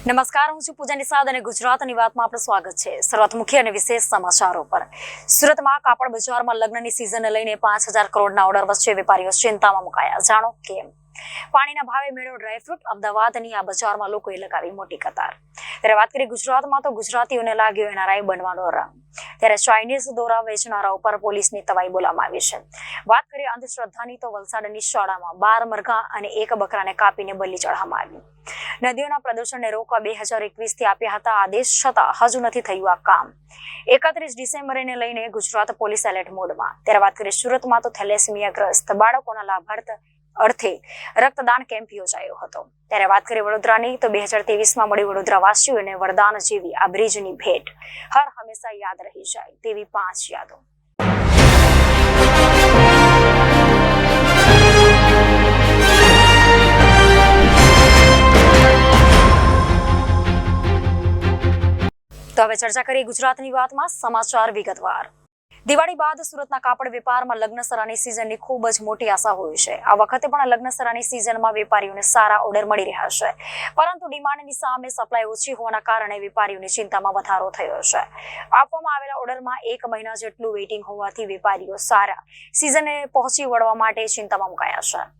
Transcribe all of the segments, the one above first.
નમસ્કાર, હું છું પૂજા નિષાદ અને ગુજરાતની વાતમાં આપનું સ્વાગત છે। શરૂઆત મુખ્ય અને વિશેષ સમાચારો પર। સુરતમાં કાપડ બજારમાં લગ્નની સિઝનને લઈને 5,000 કરોડના ઓર્ડર વચ્ચે વેપારીઓ ચિંતામાં મુકાયા। જાણો કેમ। પાણીના ભાવે મેળો ડ્રાયફ્રૂટ। અમદાવાદની આ બજારમાં લોકોએ લગાવી મોટી કતાર। ત્યારે વાત કરીએ ગુજરાતમાં તો ગુજરાતીઓને લાગ્યો એનઆરઆઈ બનવાનો રંગ। ત્યારે ચાઇનીઝ દોરા વેચનારાઓ પર પોલીસની તવાઈ બોલાવવામાં આવી છે। વાત કરીએ અંધશ્રદ્ધાની તો વલસાડની શાળામાં 12 મરઘા અને 1 બકરાને કાપીને બલિ ચઢાવવામાં આવી। નદીઓના પ્રદૂષણને રોકવા 2021થી આપ્યા હતા આદેશ, છતાં હજુ નથી થયું આ કામ। 31 ડિસેમ્બરને લઈને ગુજરાત પોલીસ એલર્ટ મોડમાં। ત્યારે વાત કરીએ સુરતમાં તો થેલેસેમિયાગ્રસ્ત બાળકોના લાભાર્થ અર્થે રક્તદાન કેમ્પ યોજાયો હતો। ત્યારે વાત કરીએ વડોદરાની તો 2023માં મળી વડોદરા વાસીઓને વરદાન જેવી આ બ્રિજની ભેટ। હર હંમેશા યાદ રહી જાય તેવી 5 યાદો। તો હવે ચર્ચા કરીએ ગુજરાતની વાતમાં। સમાચાર વિગતવાર। દિવાળી બાદ સુરતના કાપડ વેપારમાં લગ્નસરાની સિઝનની ખૂબ જ મોટી આશા હોય છે। આ વખતે પણ લગ્નસરાની સિઝનમાં વેપારીઓને સારા ઓર્ડર મળી રહ્યા છે, પરંતુ ડિમાન્ડની સામે સપ્લાય ઓછી હોવાના કારણે વેપારીઓની ચિંતામાં વધારો થયો છે। આપવામાં આવેલા ઓર્ડરમાં 1 મહિના જેટલું વેઇટિંગ હોવાથી વેપારીઓ સારા સિઝને પહોંચી વળવા માટે ચિંતામાં મુકાયા છે।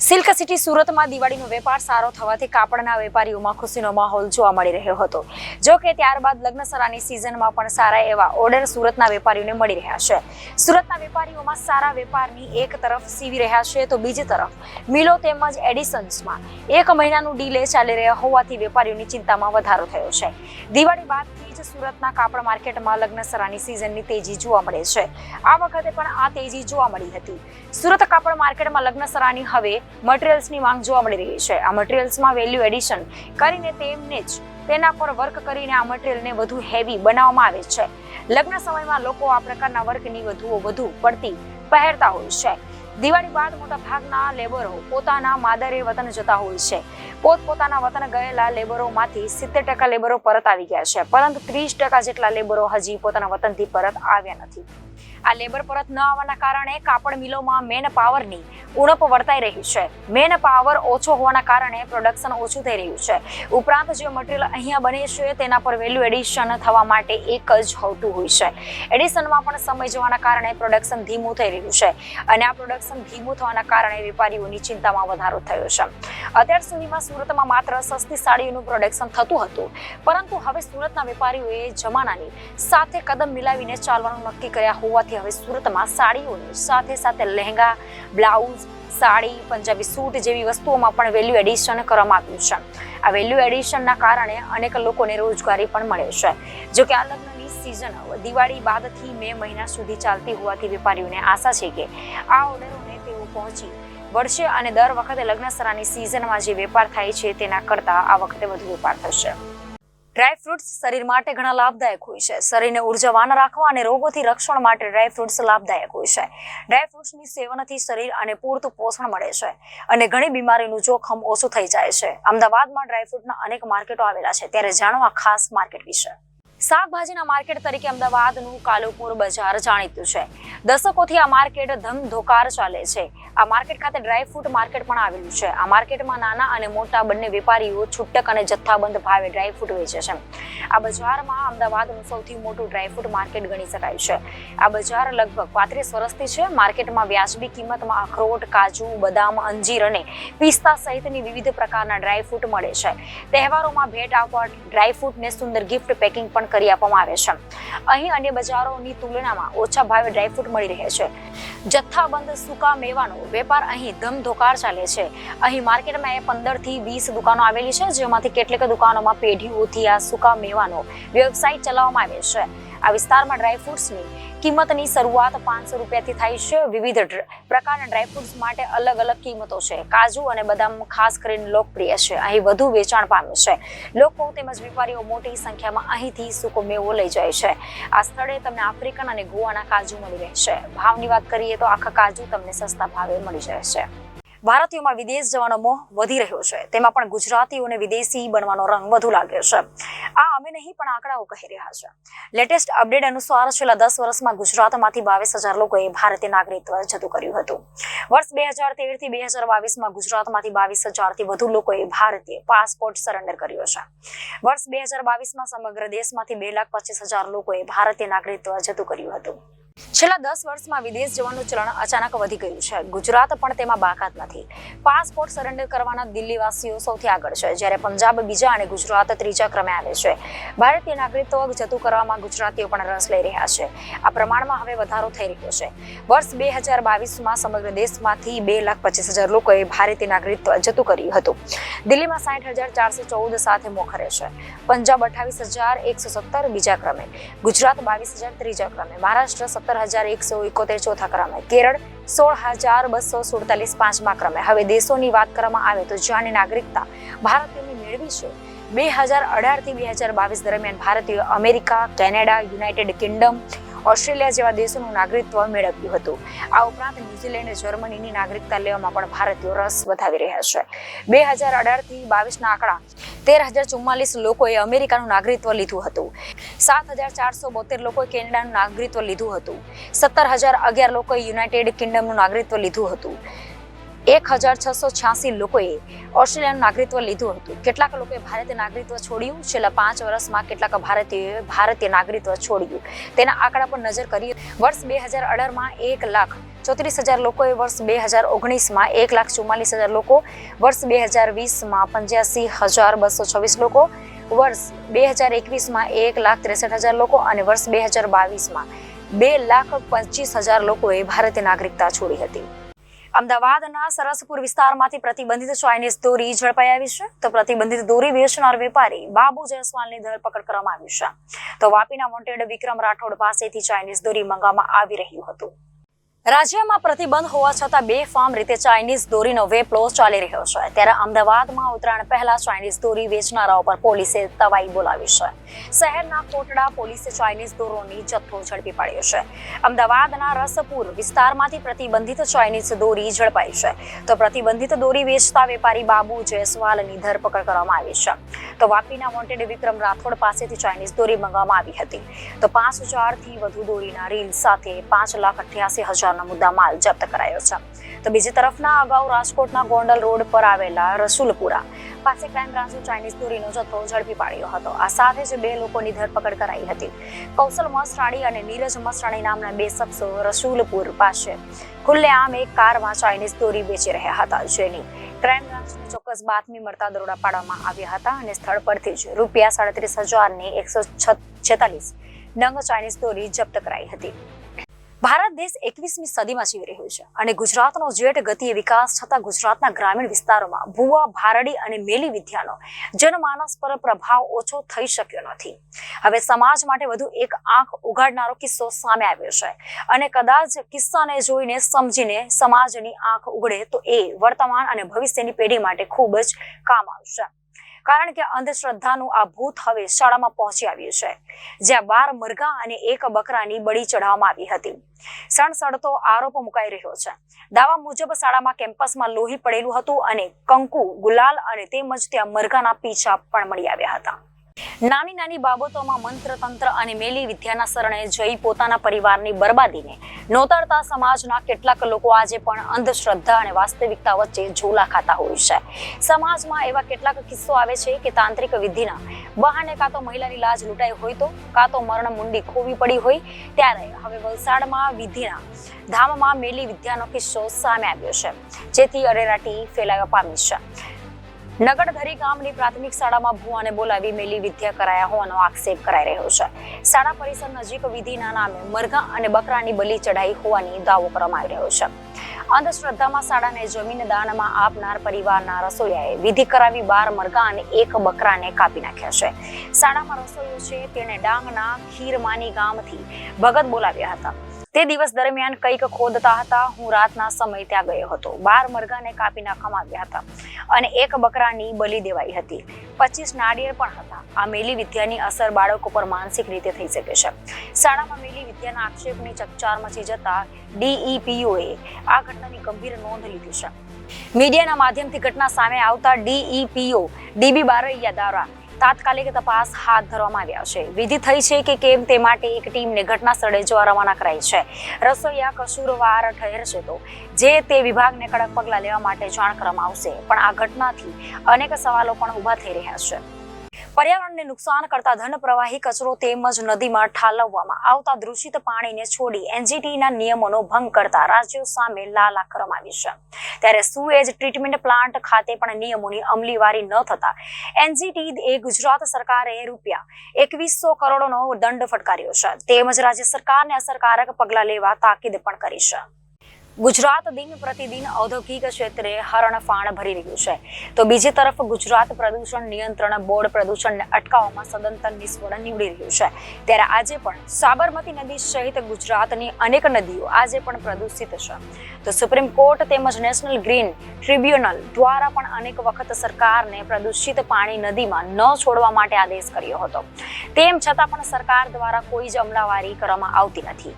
સિલ્ક સિટી સુરતમાં દિવાળીનો વેપાર સારો થવાથી કાપડના વેપારીઓમાં ખુશીનો માહોલ જોવા મળી રહ્યો હતો। જો કે ત્યારબાદ લગ્નસરાની સિઝનમાં પણ સારા એવા ઓર્ડર સુરતના વેપારીઓને મળી રહ્યા છે। સુરતના વેપારીઓમાં સારા વેપારની એક તરફ સીવી રહ્યા છે, તો બીજી તરફ મિલો તેમજ એડિશન્સમાં 1 મહિનાનું ડીલે ચાલી રહ્યા હોવાથી વેપારીઓની ચિંતામાં વધારો થયો છે। દિવાળી બાદથી જ સુરતના કાપડ માર્કેટમાં લગ્નસરાની સિઝનની તેજી જોવા મળે છે। આ વખતે પણ આ તેજી જોવા મળી હતી। સુરત કાપડ માર્કેટમાં લગ્નસરાની હવે મટીરિયલ્સની માંગ જોવા મળી રહી છે। આ મટીરિયલ્સમાં વેલ્યુ એડિશન કરીને તેના પર વર્ક કરીને આ મટીરિયલને વધુ હેવી બનાવવામાં આવે છે। લગ્ન સમયમાં લોકો આ પ્રકારના વર્કની વધુ પડતી પહેરતા હોય છે। દિવાળી બાદ મોટા ભાગના લેબરો પોતાના માદરે વતન જતા હોય છે। પોતાના વતન ગયેલા લેબરોમાંથી 70% લેબરો પરત આવી ગયા છે, પરંતુ 30% જેટલા લેબરો હજી પોતાના વતનથી પરત આવ્યા નથી। આ લેબર પરત ન આવવાના કારણે કાપડ મિલોમાં મેન પાવરની ઉણપ વર્તાઈ રહી છે। મેન પાવર ઓછો હોવાના કારણે પ્રોડક્શન ઓછું થઈ રહ્યું છે। ઉપરાંત જે મટીરિયલ અહીંયા બને છે તેના પર વેલ્યુ એડિશન થવા માટે એક જ હોતું હોય છે। એડિશનમાં પણ સમય જવાના કારણે પ્રોડક્શન ધીમું થઈ રહ્યું છે, અને આ પ્રોડક્શન ધીમું થવાના કારણે વેપારીઓની ચિંતામાં વધારો થયો છે। અત્યાર સુધીમાં સુરતમાં માત્ર સસ્તી સાડીઓનું પ્રોડક્શન થતું હતું, પરંતુ હવે સુરતના વેપારીઓએ જમાનાની સાથે કદમ મિલાવીને ચાલવાનું નક્કી કર્યા હોવાથી હવે સુરતમાં સાડીઓની સાથે લહેંગા, બ્લાઉઝ, સાડી, પંજાબી સૂટ જેવી વસ્તુઓમાં પણ વેલ્યુ એડિશન કરવામાં આવ્યું છે। આ વેલ્યુ એડિશનના કારણે અનેક લોકોને રોજગારી પણ મળે છે। જો કે આ લગ્નની સિઝન દિવાળી બાદથી મે મહિના સુધી ચાલતી હોવાથી વેપારીઓને આશા છે કે આ ઓર્ડરોને તેઓ પહોંચી વળશે અને દર વખતે લગ્નસરાની સિઝનમાં જે વેપાર થાય છે તેના કરતાં આ વખતે વધુ વેપાર થશે। ડ્રાયફ્રૂટ્સ શરીર માટે ઘણા લાભદાયક હોય છે। શરીરને ઉર્જાવાન રાખવા અને રોગોથી રક્ષણ માટે ડ્રાયફ્રૂટ્સ લાભદાયક હોય છે। ડ્રાયફ્રૂટ્સની સેવનથી શરીર અને પૂરતું પોષણ મળે છે અને ઘણી બીમારીનું જોખમ ઓછું થઈ જાય છે। અમદાવાદમાં ડ્રાયફ્રૂટના અનેક માર્કેટો આવેલા છે, ત્યારે જાણો આ ખાસ માર્કેટ વિશે। શાકભાજીના માર્કેટ તરીકે અમદાવાદનું કાલુપુર બજાર જાણીતું છે। દશકોથી આ માર્કેટ ધમધોકાર ચાલે છે। આ માર્કેટ ખાતે ડ્રાયફ્રૂટ માર્કેટ પણ આવેલું છે। આ માર્કેટમાં નાના અને મોટા બંને વેપારીઓ છૂટક અને જથ્થાબંધ ભાવે ડ્રાયફ્રૂટ વેચે છે। આ બજારમાં અમદાવાદનું સૌથી મોટું ડ્રાયફ્રૂટ માર્કેટ ગણી શકાય છે। આ બજાર લગભગ 35 વર્ષથી છે। માર્કેટમાં વ્યાજબી કિંમતમાં અખરોટ, કાજુ, બદામ, અંજીર અને પિસ્તા સહિતની વિવિધ પ્રકારના ડ્રાયફ્રૂટ મળે છે। તહેવારોમાં ભેટ આપવા ડ્રાયફ્રૂટને સુંદર ગિફ્ટ પેકિંગ પણ કરી આપવામાં આવે છે। અહીં અન્ય બજારોની તુલનામાં ઓછા ભાવે ડ્રાયફ્રૂટ મળી રહે છે। જથ્થાબંધ સૂકા મેવાનો વેપાર અહીં ધમધોકાર ચાલે છે। અહીં માર્કેટમાં 15 થી 20 દુકાનો આવેલી છે, જેમાંથી કેટલીક દુકાનોમાં પેઢીઓથી આ સૂકા મેવાનો વ્યવસાય ચલાવવામાં આવે છે। આ વિસ્તારમાં ડ્રાયફ્રૂટ્સની કિંમતની શરૂઆત 500 રૂપિયાથી થાય છે। વિવિધ પ્રકારના ડ્રાયફ્રૂટ્સ માટે અલગ અલગ કિંમતો છે। કાજુ અને બદામ ખાસ કરીને લોકપ્રિય છે, અહીં વધુ વેચાણ પામે છે। લોકો તેમજ વેપારીઓ મોટી સંખ્યામાં અહીંથી સૂકો મેવો લઈ જાય છે। આ સ્થળે તમને આફ્રિકન અને ગોવાના કાજુ મળી રહેશે। ભાવની વાત કરીએ તો આખા કાજુ તમને સસ્તા ભાવે મળી જાય છે। ભારતીયોમાં વિદેશ જવાનો મોહ વધી રહ્યો છે, તેમાં પણ ગુજરાતીઓને વિદેશી બનવાનો રંગ વધુ લાગ્યો છે. આ અમે નહીં પણ આંકડાઓ કહી રહ્યા છે. લેટેસ્ટ અપડેટ અનુસાર છેલ્લા 10 વર્ષમાં ગુજરાતમાંથી 22,000 લોકોએ ભારતીય નાગરિકત્વ જતું કર્યું હતું. વર્ષ 2013 થી 2022માં ગુજરાતમાંથી 22,000 થી વધુ લોકોએ ભારતીય પાસપોર્ટ સરેન્ડર કર્યો છે. વર્ષ 2022માં સમગ્ર દેશમાંથી 2,25,000 લોકોએ ભારતીય નાગરિકત્વ જતું કર્યું હતું. છેલ્લા 10 વર્ષમાં વિદેશ જવાનું ચલણ અચાનક વધી ગયું છે. ગુજરાત પણ તેમાં બાકાત નથી. પાસપોર્ટ સરેન્ડર કરવાના દિલ્હીવાસીઓ સૌથી આગળ છે, જ્યારે પંજાબ બીજા અને ગુજરાત ત્રીજા ક્રમે આવે છે. ભારતીય નાગરિકત્વ જતું કરવામાં ગુજરાતીઓ પણ રસ લઈ રહ્યા છે. આ પ્રમાણમાં હવે વધારો થઈ રહ્યો છે. વર્ષ 2022માં સમગ્ર દેશમાંથી 2,25,000 લોકોએ ભારતીય નાગરિકત્વ જતું કર્યું હતું. દિલ્હીમાં 60,414 સાથે મોખરે છે. પંજાબ 28,117 બીજા ક્રમે, ગુજરાત 22,000 ત્રીજા ક્રમે, મહારાષ્ટ્ર 17,171 ચોથા ક્રમે, કેરળ 16,247 પાંચમા ક્રમે. હવે દેશોની વાત કરવામાં આવે તો જ્યાંની નાગરિકતા ભારતીયોની મેળવી છે. 2018 થી 2022 દરમિયાન ભારતીયો America, Canada, United Kingdom, Australia જેવા દેશોનું નાગરિકત્વ મેળવ્યું હતું. આ ઉપરાંત ન્યુઝીલેન્ડ, જર્મનીની નાગરિકતા લેવામાં પણ ભારતીયો રસ વધાવી રહ્યા છે. 2018 થી 22ના આંકડા 13,044 લોકોએ અમેરિકાનું નાગરિકત્વ લીધું હતું. 7,472 લોકોએ કેનેડાનું નાગરિકત્વ લીધું હતું. 17,011 લોકોએ યુનાઇટેડ કિંગડમનું નાગરિકત્વ લીધું હતું. 1,686 લોકોએ ઓસ્ટ્રેલિયાનું નાગરિકત્વ લીધું હતું. કેટલાક લોકોએ ભારતીય નાગરિકત્વ છોડ્યું. છેલ્લા 5 વર્ષમાં કેટલાક ભારતીયોએ ભારતીય નાગરિકત્વ છોડ્યું. તેના આંકડા પર નજર કરીએ. વર્ષ 2018માં 1,34,000 લોકોએ, વર્ષ 2019માં 1,44,000 લોકો, વર્ષ 2020માં 85,226 લોકો, વર્ષ 2021માં 1,63,000 લોકો અને વર્ષ 2022માં 2,25,000 લોકોએ ભારતીય નાગરિકતા છોડી હતી. અમદાવાદના સરસપુર વિસ્તારમાંથી પ્રતિબંધિત ચાઇનીઝ દોરી ઝડપાઈ આવી છે. તો પ્રતિબંધિત દોરી વેચનાર વેપારી બાબુ જયસ્વાલની ધરપકડ કરવામાં આવી છે. તો વાપીના વોન્ટેડ વિક્રમ રાઠોડ પાસેથી ચાઇનીઝ દોરી મંગાવવામાં આવી રહ્યું હતું. રાજ્યમાં પ્રતિબંધ હોવા છતાં બેફામ રીતે ચાઇનીઝ દોરીનો વેપલો ચાલી રહ્યો છે. ત્યારે અમદાવાદમાં ઉત્તરાયણ પહેલા ચાઇનીઝ દોરી વેચનારાઓ પર પોલીસે તવાઈ બોલાવી છે. શહેરના કોટડા પોલીસે ચાઇનીઝ દોરોની જથ્થો ઝડપી પાડ્યો છે. અમદાવાદના રસપુર વિસ્તારમાંથી પ્રતિબંધિત ચાઇનીઝ દોરી ઝડપાઈ છે. તો પ્રતિબંધિત દોરી વેચતા વેપારી બાબુ જયસ્વાલની ધરપકડ કરવામાં આવી છે. તો વાપીના વોન્ટેડ વિક્રમ રાઠોડ પાસેથી ચાઇનીઝ દોરી મંગાવવામાં આવી હતી. તો 5,000 થી વધુ દોરીના રીલ સાથે 5,88,000 મુદ્દા માલ જપ્ત કરાયો છે. તો બીજી તરફના અગાઉ રાજકોટના ગોંડલ રોડ પર આવેલા રસુલપુરા પાસે ક્રાઇમ બ્રાન્ચે ચાઇનીઝ દોરીનો જથ્થો ઝડપી પાડ્યો હતો. આ સાથે જ 2 લોકોની ધરપકડ કરાઈ હતી. કૌશલ મસરાણી અને નીરજ મસરાણી નામના 2 શખ્સો રસુલપુર પાસે ખુલ્લેઆમ એક કારમાં ચાઇનીઝ દોરી વેચી રહ્યા હતા, જેની ક્રાઇમ બ્રાન્ચને ચોક્કસ બાતમી મળતા દરોડા પાડવામાં આવ્યા હતા અને સ્થળ પરથી જ ₹37,000 નંગ ચાઇનીઝ દોરી જપ્ત કરાઈ હતી. ભારત દેશ 21મી સદીમાં જીવી રહ્યું છે અને ગુજરાતનો જેઠ ગતિએ વિકાસ છતાં ગુજરાતના ગ્રામીણ વિસ્તારોમાં ભૂવા, ભારડી અને મેલી વિદ્યાનો જનમાનસ પર પ્રભાવ ઓછો થઈ શક્યો નથી. હવે સમાજ માટે વધુ એક આંખ ઉઘાડનારો કિસ્સો સામે આવ્યો છે અને કદાચ કિસ્સાને જોઈને સમજીને સમાજની આંખ ઉઘડે તો એ વર્તમાન અને ભવિષ્યની પેઢી માટે ખૂબ જ કામ આવશે. કારણ કે અંધશ્રદ્ધાનું આ ભૂત હવે શાળામાં પહોંચી આવ્યું છે, જ્યાં 12 મરઘા અને 1 બકરાની બળી ચઢાવવામાં આવી હતી. સણસણતો આરોપ મુકાઈ રહ્યો છે. દાવા મુજબ શાળામાં કેમ્પસમાં લોહી પડેલું હતું અને કંકુ, ગુલાલ અને તેમજ ત્યાં મરઘાના પીછા પણ મળી આવ્યા હતા. નાની નાની બાબતોમાં મંત્ર તંત્ર અને મેલી વિદ્યાના શરણે જઈ પોતાના પરિવારની બરબાદીને નોતરતા સમાજના કેટલાક લોકો આજે પણ અંધશ્રદ્ધા અને વાસ્તવિકતા વચ્ચે ઝોલા ખાતા હોય છે. સમાજમાં એવા કેટલાક કિસ્સો આવે છે કે તાંત્રિક વિધિના બહાને કાં તો મહિલાની લાજ લૂંટાઈ હોય તો કાં તો મરણ મુંડી ખોવી પડી હોય. ત્યારે હવે વલસાડમાં વિધિના ધામમાં મેલી વિદ્યાનો કિસ્સો સામે આવ્યો છે, જેથી અરેરાટી ફેલાવા પામી છે. નગરધરી ગામની પ્રાથમિક શાળામાં ભુવાને બોલાવી મેલી વિદ્યા કરાયા હોવાનો આક્ષેપ કરાઈ રહ્યો છે. શાળા પરિસર નજીક વિધિના નામે મરઘા અને બકરાની બલિ ચઢાઈ હોવાની દાવો કરવામાં આવી રહ્યો છે. અંધશ્રદ્ધામાં શાળાને જમીન દાનમાં આપનાર પરિવારના રસોઈયાએ વિધિ કરાવી 12 મરઘા અને 1 બકરાને કાપી નાખ્યા છે. શાળામાં રસોઈયો છે તેણે ડાંગના ખીરમાની ગામથી ભગત બોલાવ્યા હતા. તે દિવસ દરમિયાન કંઈક ખોદતા હતા. હું રાતના સમય ત્યાં ગયો હતો. 12 મરઘાને કાપી નાખવામાં આવ્યા હતા અને 1 બકરાની બલિ દેવાઈ હતી. 25 નાળિયેર પણ હતા. આ મેલી વિદ્યાની અસર બાળકો પર માનસિક રીતે થઈ શકે છે. શાળામાં મેલી વિદ્યાના આક્ષેપની ચકચાર મચી જતા DEPOએ આ ઘટનાની ગંભીર નોંધ લીધી છે. મીડિયાના માધ્યમથી ઘટના સામે આવતા ડીઈપીઓ ડીબી બારૈયા દ્વારા તાત્કાલિક તપાસ હાથ ધરવામાં આવ્યા છે. વિધિ થઈ છે કે કેમ તે માટે એક ટીમને ઘટના સ્થળે જવા રવાના કરાઈ છે. રસોઈયા કસૂરવાર ઠહેરશે તો જે તે વિભાગને કડક પગલાં લેવા માટે જાણ કરવામાં આવશે. પણ આ ઘટનાથી અનેક સવાલો પણ ઊભા થઈ રહ્યા છે. પર્યાવરણને નુકસાન કરતા ધન પ્રવાહી કચરો તેમજ નદીમાં ઠાલવવામાં આવતા દૂષિત પાણીને છોડી એનજીટીના નિયમોનો ભંગ કરતા રાજ્યો સામે લાલાક કરવામાં આવી છે. ત્યારે સુએજ ટ્રીટમેન્ટ પ્લાન્ટ ખાતે પણ નિયમોની અમલીવારી ન થતા એનજીટી એ ગુજરાત સરકારે ₹2100 કરોડનો દંડ ફટકાર્યો છે. તેમજ રાજ્ય સરકારને અસરકારક પગલાં લેવા તાકીદ પણ કરી છે. ગુજરાત દિન પ્રતિદિન ઔદ્યોગિક ક્ષેત્રે હરણફાણ ભરી રહ્યું છે, તો બીજી તરફ ગુજરાત પ્રદૂષણ નિયંત્રણ બોર્ડ પ્રદૂષણને અટકાવવામાં સદંતર નિષ્ફળ નીવડી રહ્યું છે. ત્યારે આજે પણ સાબરમતી નદી સહિત ગુજરાતની અનેક નદીઓ આજે પણ પ્રદૂષિત છે. તો સુપ્રીમ કોર્ટ તેમજ નેશનલ ગ્રીન ટ્રિબ્યુનલ દ્વારા પણ અનેક વખત સરકારને પ્રદૂષિત પાણી નદીમાં ન છોડવા માટે આદેશ કર્યો હતો. તેમ છતાં પણ સરકાર દ્વારા કોઈ જ અમલાવારી કરવામાં આવતી નથી.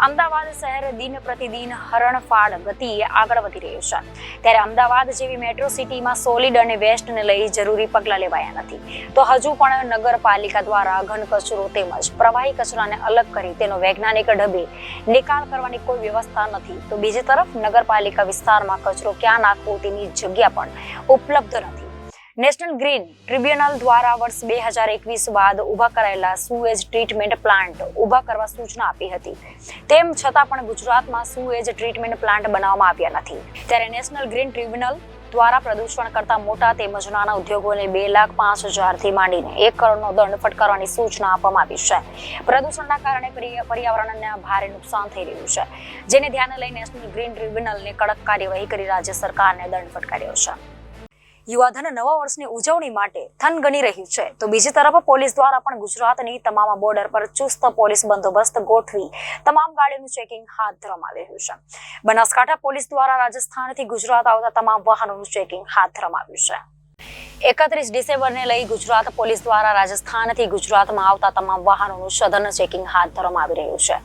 અમદાવાદ શહેર દિન પ્રતિદિન હરણફાળ ગતિએ આગળ વધી રહ્યું છે. ત્યારે અમદાવાદ જેવી મેટ્રો સિટીમાં સોલિડ અને વેસ્ટને લઈ જરૂરી પગલાં લેવાયા નથી, તો હજુ પણ નગરપાલિકા દ્વારા ઘન કચરો તેમજ પ્રવાહી કચરાને અલગ કરી તેનો વૈજ્ઞાનિક ઢબે નિકાલ કરવાની કોઈ વ્યવસ્થા નથી. તો બીજી તરફ નગરપાલિકા વિસ્તારમાં કચરો ક્યાં નાખવો તેની જગ્યા પણ ઉપલબ્ધ નથી. નેશનલ ગ્રીન ટ્રિબ્યુનલ દ્વારા વર્ષ 2021 બાદ ઊભા કરાયેલા સુએજ ટ્રીટમેન્ટ પ્લાન્ટ ઊભા કરવા સૂચના આપી હતી. તેમ છતાં પણ ગુજરાતમાં સુએજ ટ્રીટમેન્ટ પ્લાન્ટ બનાવવામાં આવ્યા નથી. ત્યારે નેશનલ ગ્રીન ટ્રિબ્યુનલ દ્વારા પ્રદૂષણ કરતા મોટા તેમજ નાના ઉદ્યોગોને 2,05,000 થી માંડીને 1 કરોડનો દંડ ફટકારવાની સૂચના આપવામાં આવી છે. પ્રદૂષણના કારણે પર્યાવરણને ભારે નુકસાન થઈ રહ્યું છે, જેને ધ્યાને લઈ નેશનલ ગ્રીન ટ્રિબ્યુનલને કડક કાર્યવાહી કરી રાજ્ય સરકારને દંડ ફટકાર્યો છે. યુવાધન નવા વર્ષની ઉજવણી માટે થનગની રહ્યું છે, તો બીજી તરફ પોલીસ દ્વારા પણ ગુજરાતની તમામ બોર્ડર પર ચુસ્ત પોલીસ બંદોબસ્ત ગોઠવી તમામ ગાડીઓનું ચેકિંગ હાથ ધરવામાં આવી રહ્યું છે. બનાસકાંઠા પોલીસ દ્વારા રાજસ્થાનથી ગુજરાત આવતા તમામ વાહનોનું ચેકિંગ હાથ ધરવામાં આવ્યું છે. 31 ડિસેમ્બરને લઈ ગુજરાત પોલીસ દ્વારા રાજસ્થાનથી ગુજરાતમાં આવતા તમામ વાહનોનું સઘન ચેકિંગ હાથ ધરવામાં આવી રહ્યું છે,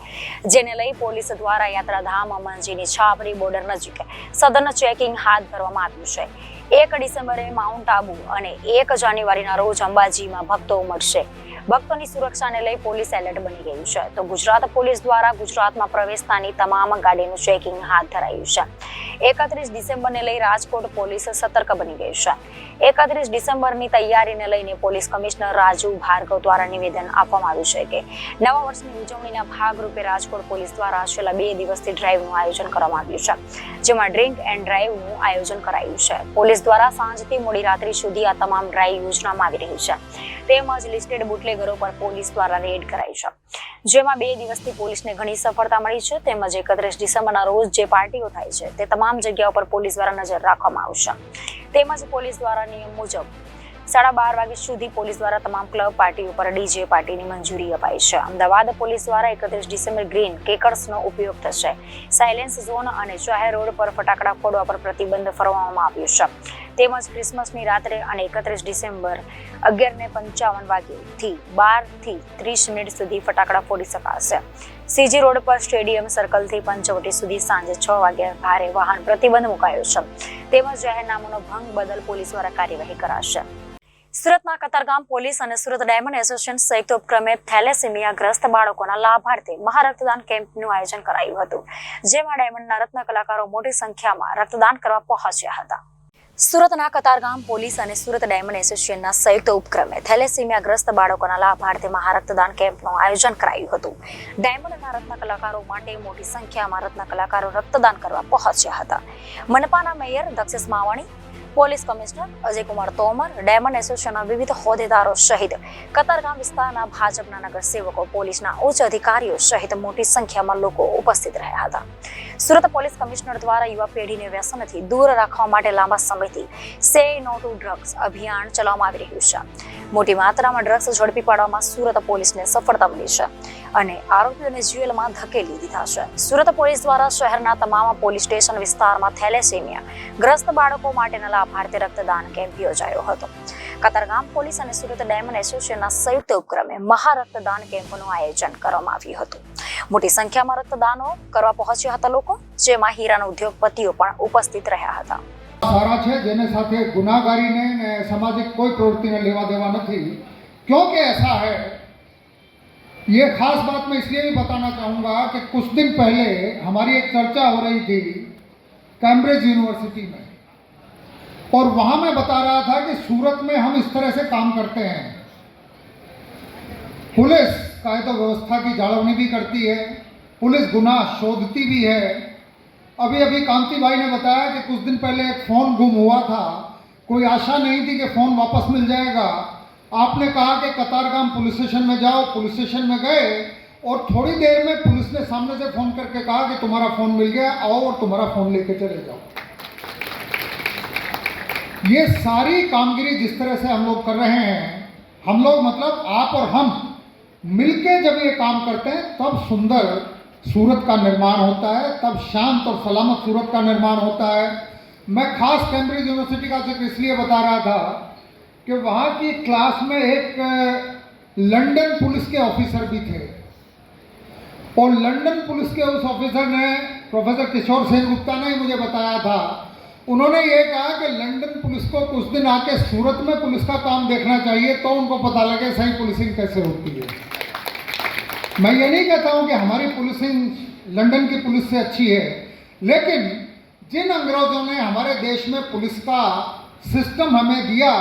જેને લઈ પોલીસ દ્વારા યાત્રાધામ અંબાજીની છાપરી બોર્ડર નજીક સઘન ચેકિંગ હાથ ધરવામાં આવ્યું છે. 1 ડિસેમ્બરે માઉન્ટ આબુ અને 1 જાન્યુઆરીના રોજ અંબાજીમાં ભક્તો ઉમટશે. ભક્તોની સુરક્ષાને લઈ પોલીસ એલર્ટ બની ગયું છે. તો ગુજરાત પોલીસ દ્વારા ગુજરાતમાં પ્રવેશતાની તમામ ગાડીનું ચેકિંગ હાથ ધરાયું છે. 31 ડિસેમ્બરને લઈ રાજકોટ પોલીસ સતર્ક બની ગઈ છે. 31 ડિસેમ્બરની તૈયારીને લઈને પોલીસ કમિશનર રાજુ ભાર્ગવ દ્વારા નિવેદન આપવામાં આવ્યું છે કે નવા વર્ષની ઉજવણીના ભાગરૂપે રાજકોટ પોલીસ દ્વારા છેલ્લા 2 દિવસથી ડ્રાઈવનું આયોજન કરવામાં આવ્યું છે, જેમાં ડ્રિંક એન્ડ ડ્રાઈવનું આયોજન કરાયું છે. પોલીસ દ્વારા સાંજથી મોડી રાત્રિ સુધી આ તમામ ડ્રાઈવ યોજનામાં આવી રહી છે. તેમજ લિસ્ટેડ બુટલેગરો પર પોલીસ દ્વારા રેડ કરાઈ છે, જેમાં 2 દિવસથી પોલીસને ઘણી સફળતા મળી છે. તેમજ 31 ડિસેમ્બરના રોજ જે પાર્ટીઓ થાય છે તે તમામ જગ્યાઓ પર પોલીસ દ્વારા નજર રાખવામાં આવશે. તેમજ પોલીસ દ્વારા નિયમ મુજબ 12:30 વાગ્યા સુધી પોલીસ દ્વારા તમામ ક્લબ પાર્ટીઓ પર ડીજે પાર્ટીની મંજૂરી અપાઈ છે. અમદાવાદ પોલીસ દ્વારા 31 ડિસેમ્બર ગ્રીન કેકર્સનો ઉપયોગ થશે. સાયલેન્સ ઝોન અને જાહેર રોડ પર ફટાકડા ફોડવા પર પ્રતિબંધ ફરમાવવામાં આવ્યો છે. તેમજ ક્રિસમસની રાત્રે અને 31 ડિસેમ્બર 11:55 વાગ્યાથી 12 થી 30 મિનિટ સુધી ફટાકડા ફોડી શકાશે. સીજી રોડ પર સ્ટેડિયમ સર્કલથી પંચવટી સુધી સાંજે 6 વાગ્યા ભારે વાહન પ્રતિબંધ મુકાયો છે. તેમજ જાહેરનામાનો ભંગ બદલ પોલીસ દ્વારા કાર્યવાહી કરાશે. સુરતના કતારગામ પોલીસ અને સુરત ડાયમંડ એસોસિએશન સંયુક્ત ઉપક્રમે થેલેસેમિયા ગ્રસ્ત બાળકોના લાભાર્થે મહારક્તદાન કેમ્પનું આયોજન કરાયું હતું, જેમાં ડાયમંડના રત્ન કલાકારો મોટી સંખ્યામાં રક્તદાન કરવા પહોંચ્યા હતા. સુરતના કતારગામ પોલીસ અને સુરત ડાયમંડ એસોસિએશનના સંયુક્ત ઉપક્રમે થેલેસેમિયા ગ્રસ્ત બાળકોના લાભાર્થે મહારક્તદાન કેમ્પનું આયોજન કરાયું હતું. ડાયમંડના રત્ન કલાકારો માટે મોટી સંખ્યામાં રત્ન કલાકારો રક્તદાન કરવા પહોંચ્યા હતા. મનપાના mayor Dakshesh Mavani, police commissioner Ajaykumar Tomar, diamond એસોસિએશનના વિવિધ હોદ્દેદારો સહિત કતારગામ વિસ્તારના ભાજપના નગરસેવકો, પોલીસના ઉચ્ચ અધિકારીઓ સહિત મોટી સંખ્યામાં લોકો ઉપસ્થિત રહ્યા હતા. સુરત પોલીસ કમિશનર દ્વારા યુવા પેઢીને વ્યસનથી દૂર રાખવા માટે લાંબા સમયથી સે નો ટુ ડ્રગ્સ અભિયાન ચલાવવામાં આવી રહ્યું છે. મોટી માત્રામાં ડ્રગ્સ ઝડપી પાડવામાં સુરત પોલીસને સફળતા મળી છે અને આરોપીઓને જેલમાં ધકેલી દીધા છે. સુરત પોલીસ દ્વારા શહેરના તમામ પોલીસ સ્ટેશન વિસ્તારમાં થેલેસેમિયા ગ્રસ્ત બાળકો માટેના લાભાર્થી રક્તદાન કેમ્પ યોજાયો હતો. કતારગામ પોલીસ અને સુરત ડાયમંડ એસોસિએશનના સંયુક્ત ઉપક્રમે મહારક્તદાન કેમ્પનું આયોજન કરવામાં આવ્યું હતું. મોટી સંખ્યામાં રક્તદાનો કરવા પહોંચ્યા હતા લોકો, જેમાં હીરાના ઉદ્યોગપતિઓ પણ ઉપસ્થિત રહ્યા હતા. સારા છે જેને સાથે ગુનાહગારીને ને સામાजिक कोई प्रवृत्ति ने लेवा देवा नहीं, क्योंकि ऐसा है। ये खास बात मैं इसलिए भी बताना चाहूँगा कि कुछ दिन पहले हमारी एक चर्चा हो रही थी कैम्ब्रिज यूनिवर्सिटी में, और वहाँ मैं बता रहा था कि सूरत में हम इस तरह से काम करते हैं। पुलिस कायदो व्यवस्था की जाळवनी भी करती है, पुलिस गुनाह शोधती भी है। अभी अभी कांति भाई ने बताया कि कुछ दिन पहले एक फ़ोन गुम हुआ था, कोई आशा नहीं थी कि फ़ोन वापस मिल जाएगा। आपने कहा कि कतारगाम पुलिस स्टेशन में जाओ, पुलिस स्टेशन में गए और थोड़ी देर में पुलिस ने सामने से फ़ोन करके कहा कि तुम्हारा फ़ोन मिल गया, आओ और तुम्हारा फ़ोन लेके चले जाओ। ये सारी कामगिरी जिस तरह से हम लोग कर रहे हैं, हम लोग मतलब आप और हम मिलके जब ये काम करते हैं तब सुंदर सूरत का निर्माण होता है, तब शांत और सलामत सूरत का निर्माण होता है। मैं खास कैम्ब्रिज यूनिवर्सिटी का जिक्र इसलिए बता रहा था कि वहाँ की क्लास में एक लंदन पुलिस के ऑफिसर भी थे, और लंदन पुलिस के उस ऑफिसर ने, प्रोफेसर किशोर सेन गुप्ता ने ही मुझे बताया था, उन्होंने ये कहा कि लंदन पुलिस को कुछ दिन आके सूरत में पुलिस का काम देखना चाहिए, तो उनको पता लगे सही पुलिसिंग कैसे होती है। मैं ये नहीं कहता हूँ कि हमारी पुलिसिंग लंदन की पुलिस से अच्छी है, लेकिन जिन अंग्रेजों ने हमारे देश में पुलिस का सिस्टम हमें दिया,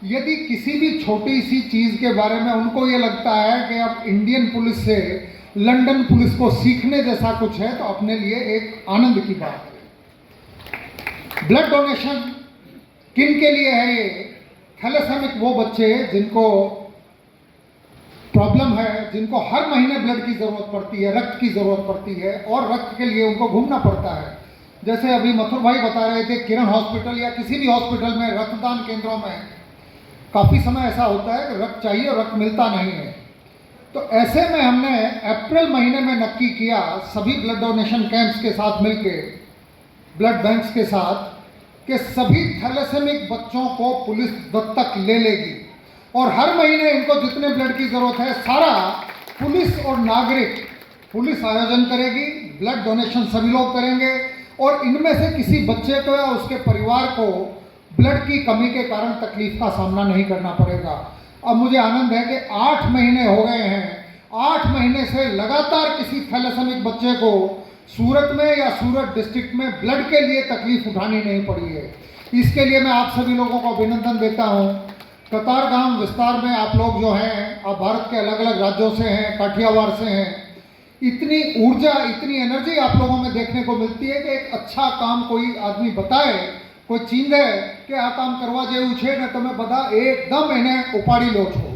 यदि किसी भी छोटी सी चीज़ के बारे में उनको ये लगता है कि अब इंडियन पुलिस से लंदन पुलिस को सीखने जैसा कुछ है, तो अपने लिए एक आनंद की बात है। ब्लड डोनेशन किन के लिए है? ये थैलेसेमिक वो बच्चे जिनको प्रॉब्लम है, जिनको हर महीने ब्लड की ज़रूरत पड़ती है, रक्त की ज़रूरत पड़ती है, और रक्त के लिए उनको घूमना पड़ता है। जैसे अभी मथुर भाई बता रहे थे, किरण हॉस्पिटल या किसी भी हॉस्पिटल में रक्तदान केंद्रों में काफ़ी समय ऐसा होता है कि रक्त चाहिए और रक्त मिलता नहीं है। तो ऐसे में हमने अप्रैल महीने में नक्की किया, सभी ब्लड डोनेशन कैंप्स के साथ मिलके, ब्लड बैंक्स के साथ, कि सभी थैलेसेमिक बच्चों को पुलिस दत्तक ले लेगी, और हर महीने इनको जितने ब्लड की ज़रूरत है सारा पुलिस और नागरिक, पुलिस आयोजन करेगी, ब्लड डोनेशन सभी लोग करेंगे, और इनमें से किसी बच्चे को या उसके परिवार को ब्लड की कमी के कारण तकलीफ का सामना नहीं करना पड़ेगा। अब मुझे आनंद है कि 8 महीने हो गए हैं, 8 महीने से लगातार किसी थैलेसेमिक बच्चे को सूरत में या सूरत डिस्ट्रिक्ट में ब्लड के लिए तकलीफ उठानी नहीं पड़ी है। इसके लिए मैं आप सभी लोगों को अभिनंदन देता हूँ। कतारगाम विस्तार में आप लोग जो हैं, आप भारत के अलग अलग राज्यों से हैं, काठियावाड़ से हैं, इतनी ऊर्जा, इतनी एनर्जी आप लोगों में देखने को मिलती है कि एक अच्छा काम कोई आदमी बताए, कोई चींधे કે આ કામ કરવા જેવું છે ને તમે બધા એકદમ એને ઉપાડી લો છો।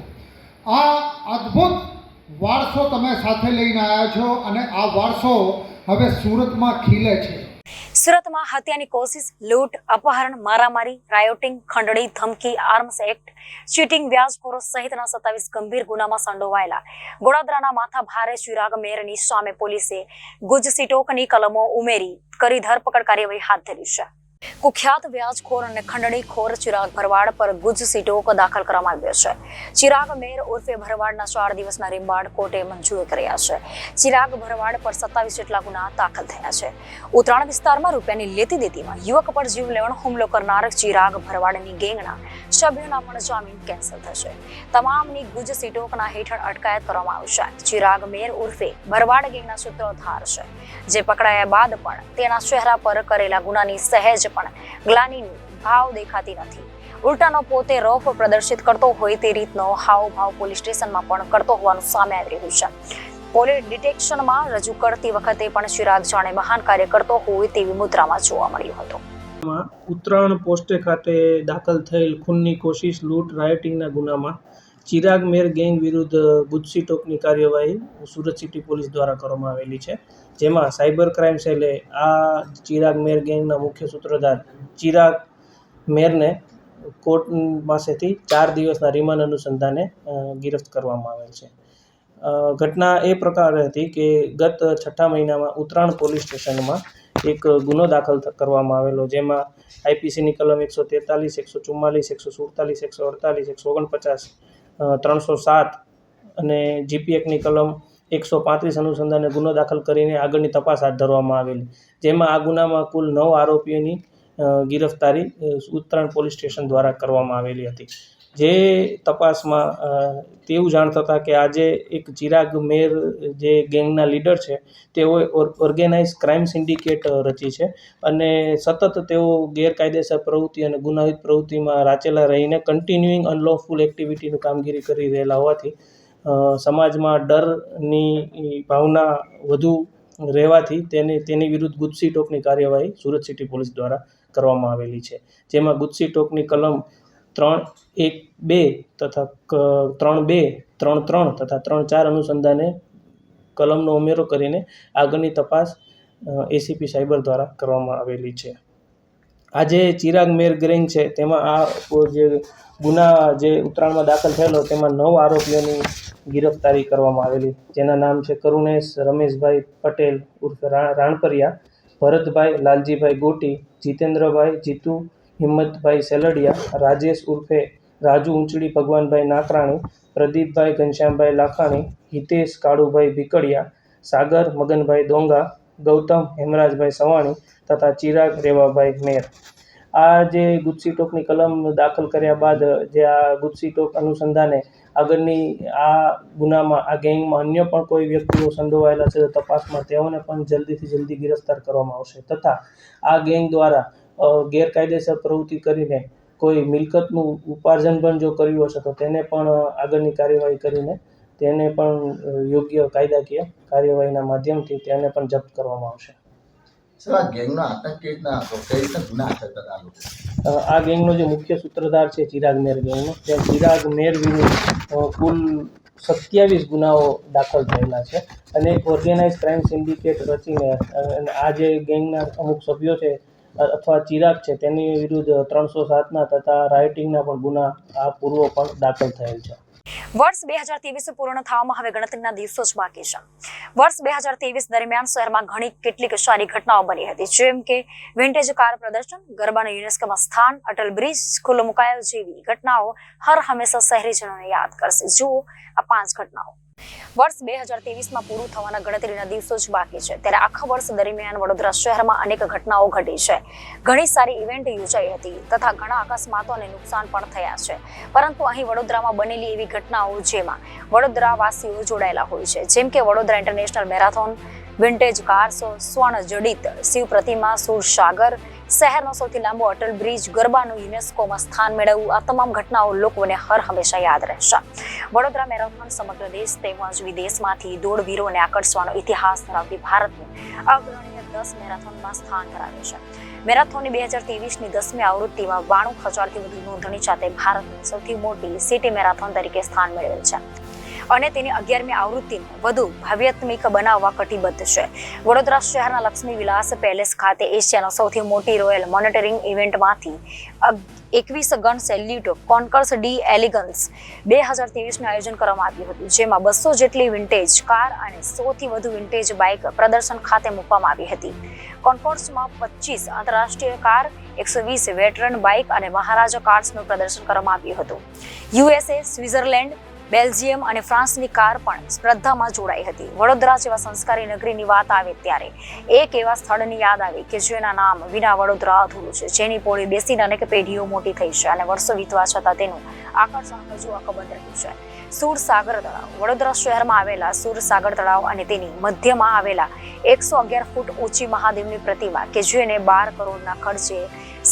આ અદ્ભુત વારસો તમે સાથે લઈને આવ્યા છો, અને આ વારસો હવે સુરતમાં ખીલે છે। સુરતમાં હત્યાની કોશિશ, લૂંટ, અપહરણ, મારામારી, રાયોટિંગ, ખંડણી, ધમકી, આર્મ્સ એક્ટ, ચીટિંગ, વ્યાજખોરો સહિતના 27 ગંભીર ગુનામાં સંડોવાયેલા ગોડાદરાના માથા ભારે ચિરાગ મેરની સામે પોલીસે ગુજ સિટોકની કલમો ઉમેરી કરી ધરપકડ કાર્યવાહી હાથ ધરી છે। કુખ્યાત વ્યાજખોર અને ખંડણીખોર ચિરાગ ભરવાડ પર ગુજ સિટોક દાખલ કરવામાં આવ્યો છે। ચિરાગ મેર ઉર્ફે ભરવાડના 4 દિવસના રિમાન્ડ કોર્ટે મંજૂર કર્યા છે। ચિરાગ ભરવાડ પર 27 જેટલા ગુના દાખલ થયા છે। ઉત્તરાણ વિસ્તારમાં રૂપિયાની લેતી દેતીમાં યુવક પર જીવલેણ હુમલો કરનાર ચિરાગ ભરવાડની ગેંગના સભ્યોના પણ જામીન કેન્સલ થશે। તમામની ગુજ સિટોકના હેઠળ અટકાયત કરવામાં આવશે। ચિરાગ મેર ઉર્ફે ભરવાડ ગેંગના સૂત્રધાર છે, જે પકડાયા બાદ પણ તેના ચહેરા પર કરેલા ગુનાની સહેજ પણ ગ્લાનીની ભાવ દેખાતી નથી। ઉલટાનો પોતે રોફ પ્રદર્શિત કરતો હોય તે રીતનો હાવભાવ પોલીસ સ્ટેશનમાં પણ કરતો હોવાનું સામે આવી રહ્યું છે। પોલીસ ડિટેક્શનમાં રજૂ કરતી વખતે પણ ચિરાગ જાણે મહાન કાર્ય કરતો હોય તેવી મુદ્રામાં જોવા મળ્યો હતો। ઉત્તરાયણ પોસ્ટે ખાતે દાખલ થયેલ ખૂનની કોશિશ, લૂંટ, રાયોટિંગના ગુનામાં ચિરાગ મેર ગેંગ વિરુદ્ધ ગુજસીટોકની કાર્યવાહી સુરત સિટી પોલીસ દ્વારા કરવામાં આવેલી છે, જેમાં સાયબર ક્રાઇમ સેલે આ ચિરાગ મેર ગેંગના મુખ્ય સૂત્રધાર ચિરાગ મેરને કોર્ટ પાસેથી 4 દિવસના રિમાન્ડ અનુસંધાને गिरफ्त કરવામાં આવેલ છે। ઘટના એ પ્રકારે હતી કે ગત 6 મહિનામાં ઉત્તરાયણ પોલીસ સ્ટેશનમાં એક ગુનો દાખલ કરવામાં આવેલો, જેમાં આઈપીસીની કલમ 143, 144, 147, 148, 149, 307 અને જીપી એક્ટની કલમ 135 અનુસંધાને ગુનો દાખલ કરીને આગળની તપાસ હાથ ધરવામાં આવેલી, જેમાં આ ગુનામાં કુલ 9 આરોપીઓની ગિરફતારી ઉત્તરાયણ પોલીસ સ્ટેશન દ્વારા કરવામાં આવેલી હતી. જે તપાસમાં તેવું જાણ થતાં કે આજે એક ચિરાગ મેર જે ગેંગના લીડર છે તેઓએ ઓર્ગેનાઇઝ ક્રાઇમ સિન્ડિકેટ રચી છે અને સતત તેઓ ગેરકાયદેસર પ્રવૃત્તિ અને ગુનાહિત પ્રવૃત્તિમાં રાચેલા રહીને કન્ટિન્યુઇંગ અનલોફુલ એક્ટિવિટીનું કામગીરી કરી રહેલા હોવાથી સમાજમાં ડરની ભાવના વધુ રહેવાથી તેની વિરુદ્ધ ગુજસી ટોકની કાર્યવાહી સુરત સિટી પોલીસ દ્વારા કરવામાં આવેલી છે. જેમાં ગુજસી ટોકની કલમ 3(1)(2) તથા 3(2), 3(3) તથા 3(4) અનુસંધાને કલમનો ઉમેરો કરીને આગળની તપાસ એસીપી સાયબર દ્વારા કરવામાં આવેલી છે. આ જે ચિરાગ મેર ગેંગ છે તેમાં આ જે ગુના જે ઉત્તરાયણમાં દાખલ થયેલો તેમાં 9 આરોપીઓની ગિરફતારી કરવામાં આવેલી, જેના નામ છે કરુણેશ રમેશભાઈ પટેલ ઉર્ફે રાણપરિયા, ભરતભાઈ લાલજીભાઈ ગોટી, જીતેન્દ્રભાઈ જીતુ હિંમતભાઈ સેલડિયા, રાજેશ ઉર્ફે રાજુ ઊંચડી ભગવાનભાઈ નાકરાણી, પ્રદીપભાઈ ઘનશ્યામભાઈ લાખાણી, હિતેશ કાળુભાઈ ભીકડિયા, સાગર મગનભાઈ ડોંગા, ગૌતમ હેમરાજભાઈ સવાણી તથા ચિરાગ રેવાભાઈ મેર. આ જે ગુજસી ટોકની કલમ દાખલ કર્યા બાદ જે આ ગુજસી ટોક અનુસંધાને આગળની આ ગુનામાં આ ગેંગમાં અન્ય પણ કોઈ વ્યક્તિઓ સંડોવાયેલા છે તો તપાસમાં તેઓને પણ જલ્દીથી જલ્દી ગિરફ્તાર કરવામાં આવશે તથા આ ગેંગ દ્વારા ગેરકાયદેસર પ્રવૃત્તિ કરીને કોઈ મિલકતનું ઉપાર્જન પણ જો કર્યું હશે તો તેને પણ આગળની કાર્યવાહી કરીને તેને પણ યોગ્ય કાયદાકીય કાર્યવાહીના માધ્યમથી તેને પણ જપ્ત કરવામાં આવશે. સર, આ ગેંગનો આતંક કઈ રીતના હતો, કઈ રીતના ગુના આચરતા હતા લોકો? આ ગેંગનો જે મુખ્ય સૂત્રધાર છે ચિરાગ મેર ગેંગનો, ત્યાં ચિરાગ મેર વિરુદ્ધ કુલ 27 ગુનાઓ દાખલ થયેલા છે અને એક ઓર્ગેનાઇઝ ક્રાઇમ સિન્ડિકેટ રચીને આ જે ગેંગના અમુક સભ્યો છે અથવા ચિરાગ છે તેની વિરુદ્ધ 307ના તથા રાઇટિંગના પણ ગુના આ પૂર્વ પણ દાખલ થયેલ છે. વર્ષ 2023 પૂર્ણ થવામાં હવે ગણતરીના દિવસો જ બાકી છે. વર્ષ 2023 દરમિયાન શહેરમાં ઘણી કેટલીક સારી ઘટનાઓ બની હતી, જેમ કે વિન્ટેજ કાર પ્રદર્શન, ગરબાનું યુનેસ્કોમાં સ્થાન, અટલ બ્રિજ ખુલ્લો મુકાયો જેવી ઘટનાઓ હર હંમેશા શહેરીજનોને યાદ કરશે. જુઓ આ 5 ઘટનાઓ. વર્ષ 2023માં પૂરું થવાના ગણતરીના દિવસો જ બાકી છે, ત્યારે આખા વર્ષ દરમિયાન વડોદરા શહેરમાં અનેક ઘટનાઓ ઘટી છે. ઘણી સારી ઇવેન્ટ યોજાઈ હતી તથા ઘણા અકસ્માતો અને નુકસાન પણ થયા છે. પરંતુ અહીં વડોદરામાં બનેલી એવી ઘટનાઓ જેમાં વડોદરાવાસીઓ જોડાયેલા હોય છે, જેમ કે Vadodara international marathon, vintage car show, સ્વર્ણ જડિત શિવ પ્રતિમા, સુરસાગર, શહેરનો સૌથી લાંબો અટલ બ્રિજ, ગરબાનું યુનેસ્કોમાં સ્થાન મેળવવું, આ તમામ ઘટનાઓ લોકોને હર હંમેશા યાદ રહેશે. વડોદરા મેરેથોન સમગ્ર દેશ તેમજ વિદેશમાંથી દોડવીરોને આકર્ષવાનો ઇતિહાસ ધરાવતી ભારતની અગ્રણીય 10 મેરેથોનમાં સ્થાન ધરાવે છે. મેરેથોનની 2023ની 10મી આવૃત્તિમાં 92,000થી વધુ નોંધણી સાથે ભારતની સૌથી મોટી સિટી મેરેથોન તરીકે સ્થાન મેળવેલ છે અને તેની 11મી આવૃત્તિને વધુ ભવ્યાત્મિક બનાવવા કટિબદ્ધ છે. વડોદરા શહેરના લક્ષ્મી વિલાસ પેલેસ ખાતે એશિયાનો સૌથી મોટી રોયલ મોનિટરિંગ ઇવેન્ટમાંથી 21 gun salute concours de elegance 2023નું આયોજન કરવામાં આવ્યું હતું, જેમાં 200 જેટલી વિન્ટેજ કાર અને 100થી વધુ વિન્ટેજ બાઇક પ્રદર્શન ખાતે મૂકવામાં આવી હતી. કોન્કોર્સમાં 25 આંતરરાષ્ટ્રીય કાર, 120 વેટરન બાઇક અને મહારાજા કાર્સનું પ્રદર્શન કરવામાં આવ્યું હતું. USA, સ્વિટ્ઝરલેન્ડ, બેલ્જિયમ અને ફ્રાન્સની કાર પણ સ્પર્ધામાં જોડાઈ હતી. વડોદરા જેવા સંસ્કારી નગરીની વાત આવે ત્યારે એક એવા સ્થળની યાદ આવી કે જેના નામ વિના વડોદરા અધૂરું છે, જેની પોળી બેસીને અનેક પેઢીઓ મોટી થઈ છે અને વર્ષો વીતવા છતાં તેનું આકર્ષણ હજુ અકબંધ રહ્યું છે. સુરસાગર તળાવ. વડોદરા શહેરમાં આવેલા સુરસાગર તળાવ અને તેની મધ્યમાં આવેલા 111 ફૂટ ઊંચી મહાદેવની પ્રતિમા કે જેને 12 કરોડના ખર્ચે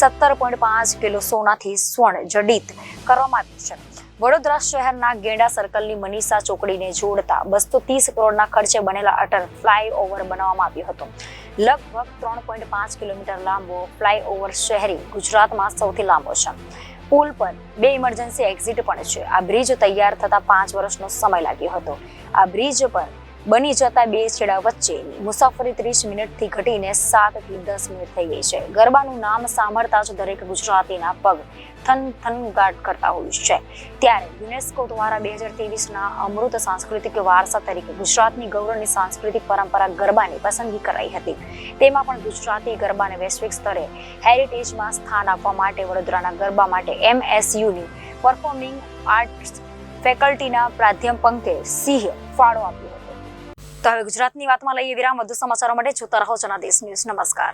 17.5 કિલો સોનાથી સ્વર્ણ જડિત કરવામાં આવ્યું છે. વડોદરા શહેરના ગેંડા સર્કલની મનીષા ચોકડીને જોડતા 230 કરોડના ખર્ચે બનેલા અટલ ફ્લાયઓવર બનાવવામાં આવ્યો હતો. લગભગ 3.5 કિલોમીટર લાંબો ફ્લાયઓવર શહેરી ગુજરાતમાં સૌથી લાંબો છે. પુલ પર 2 ઇમરજન્સી એક્ઝિટ પણ છે. આ બ્રિજ તૈયાર થતા 5 વર્ષનો સમય લાગ્યો હતો. આ બ્રિજ પર બની જતા 2 છેડા વચ્ચેની મુસાફરી 30 મિનિટથી ઘટીને 7 થી 10 મિનિટ થઈ ગઈ છે. ગરબાનું નામ સાંભળતા જ દરેક ગુજરાતીના પગ થનથનગાટ કરતા હોય છે. ત્યારે યુનેસ્કો દ્વારા 2023ના અમૃત સાંસ્કૃતિક વારસા તરીકે ગુજરાતની ગૌરવની સાંસ્કૃતિક પરંપરા ગરબાની પસંદગી કરાઈ હતી. તેમાં પણ ગુજરાતી ગરબાને વૈશ્વિક સ્તરે હેરિટેજમાં સ્થાન આપવા માટે વડોદરાના ગરબા માટે MSUની પરફોર્મિંગ આર્ટ્સ ફેકલ્ટીના પ્રાધ્યાપકે સિંહ ફાળો આપ્યો હતો. તો હવે ગુજરાતની વાતમાં લઈએ વિરામ. વધુ સમાચારો માટે જોતા રહો જનાદેશ ન્યૂઝ. નમસ્કાર.